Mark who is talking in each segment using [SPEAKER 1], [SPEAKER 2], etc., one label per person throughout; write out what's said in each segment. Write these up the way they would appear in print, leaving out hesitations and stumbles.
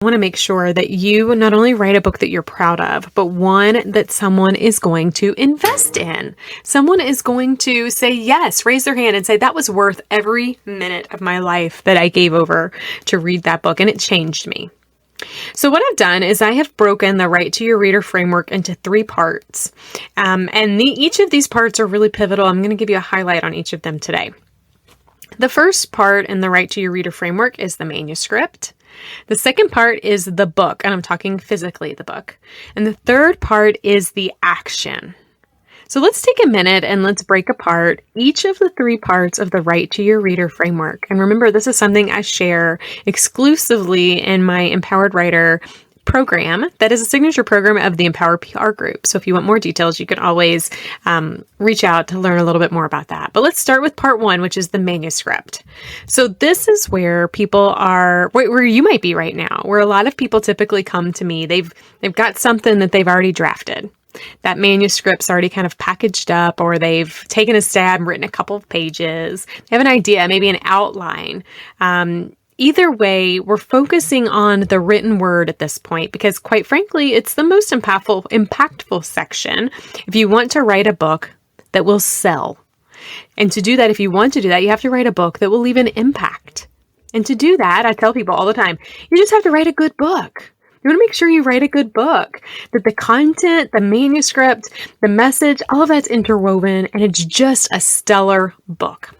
[SPEAKER 1] want to make sure that you not only write a book that you're proud of, but one that someone is going to invest in. Someone is going to say yes, raise their hand and say, that was worth every minute of my life that I gave over to read that book, and it changed me. So what I've done is I have broken the Write to Your Reader framework into 3 parts. Each of these parts are really pivotal. I'm going to give you a highlight on each of them today. The first part in the Write to Your Reader framework is the manuscript. The second part is the book, and I'm talking physically the book. And the third part is the action. So let's take a minute and let's break apart each of the 3 parts of the Write to Your Reader framework. And remember, this is something I share exclusively in my Empowered Writer program that is a signature program of the Empower PR group. So if you want more details, you can always reach out to learn a little bit more about that. But let's start with part 1, which is the manuscript. So this is where people are, where you might be right now, where a lot of people typically come to me. They've got something that they've already drafted. That manuscript's already kind of packaged up, or they've taken a stab and written a couple of pages. They have an idea, maybe an outline. Either way, we're focusing on the written word at this point because, quite frankly, it's the most impactful section if you want to write a book that will sell. And to do that, if you want to do that, you have to write a book that will leave an impact. And to do that, I tell people all the time, you just have to write a good book. You want to make sure you write a good book, that the content, the manuscript, the message, all of that's interwoven, and it's just a stellar book.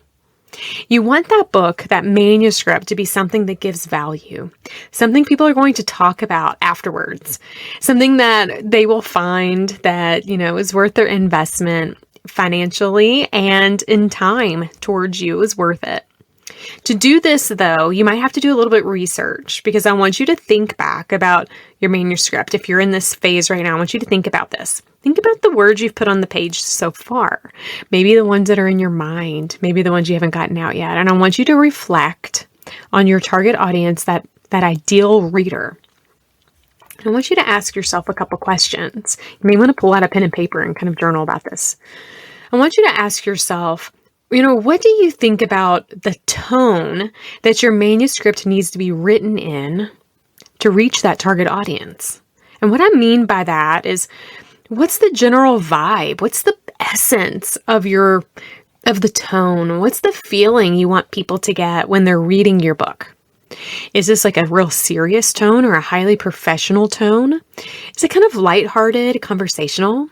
[SPEAKER 1] You want that book, that manuscript, to be something that gives value, something people are going to talk about afterwards, something that they will find that, is worth their investment financially and in time towards you is worth it. To do this, though, you might have to do a little bit of research because I want you to think back about your manuscript. If you're in this phase right now, I want you to think about this. Think about the words you've put on the page so far. Maybe the ones that are in your mind, maybe the ones you haven't gotten out yet. And I want you to reflect on your target audience, that ideal reader. I want you to ask yourself a couple questions. You may want to pull out a pen and paper and kind of journal about this. I want you to ask yourself, what do you think about the tone that your manuscript needs to be written in to reach that target audience? And what I mean by that is, what's the general vibe? What's the essence of the tone? What's the feeling you want people to get when they're reading your book? Is this like a real serious tone or a highly professional tone? Is it kind of lighthearted, conversational?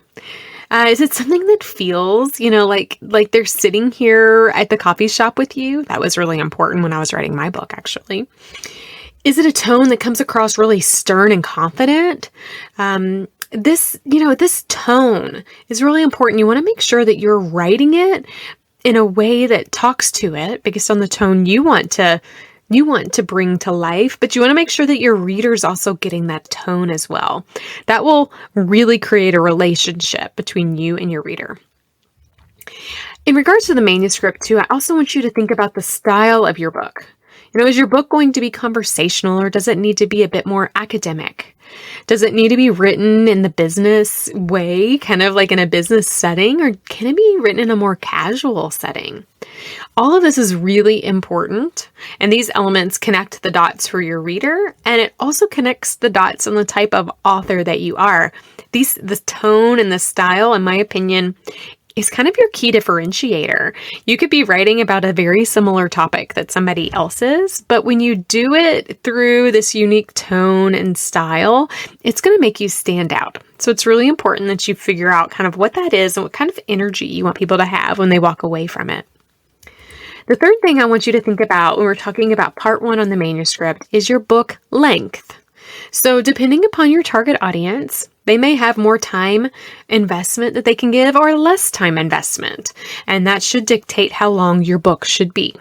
[SPEAKER 1] Is it something that feels, like they're sitting here at the coffee shop with you? That was really important when I was writing my book, actually. Is it a tone that comes across really stern and confident? This tone is really important. You want to make sure that you're writing it in a way that talks to it based on the tone you want to bring to life, but you want to make sure that your reader's also getting that tone as well. That will really create a relationship between you and your reader. In regards to the manuscript too, I also want you to think about the style of your book. Is your book going to be conversational, or does it need to be a bit more academic? Does it need to be written in the business way, kind of like in a business setting, or can it be written in a more casual setting? All of this is really important, and these elements connect the dots for your reader, and it also connects the dots on the type of author that you are. The tone and the style, in my opinion, is kind of your key differentiator. You could be writing about a very similar topic that somebody else is, but when you do it through this unique tone and style, it's going to make you stand out. So it's really important that you figure out kind of what that is and what kind of energy you want people to have when they walk away from it. The third thing I want you to think about when we're talking about part 1 on the manuscript is your book length. So depending upon your target audience, they may have more time investment that they can give or less time investment, and that should dictate how long your book should be.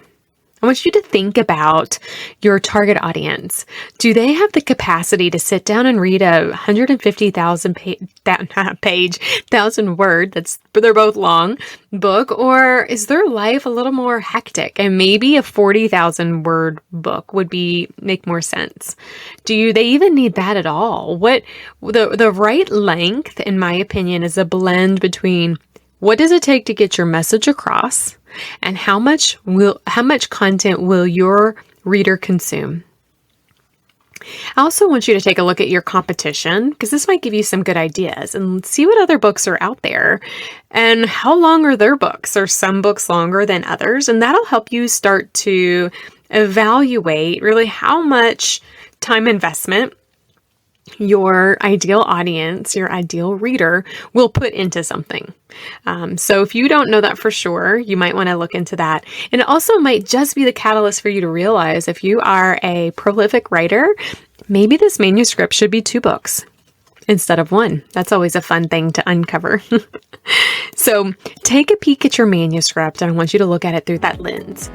[SPEAKER 1] I want you to think about your target audience. Do they have the capacity to sit down and read a 150,000 word, they're both long, book, or is their life a little more hectic and maybe a 40,000 word book would make more sense? Do they even need that at all? The right length, in my opinion, is a blend between what does it take to get your message across and how much content will your reader consume? I also want you to take a look at your competition because this might give you some good ideas and see what other books are out there and how long are their books. Are some books longer than others? And that'll help you start to evaluate really how much time investment your ideal audience, your ideal reader will put into something. So if you don't know that for sure, you might want to look into that. And it also might just be the catalyst for you to realize if you are a prolific writer, maybe this manuscript should be 2 books instead of 1. That's always a fun thing to uncover. So take a peek at your manuscript, and I want you to look at it through that lens.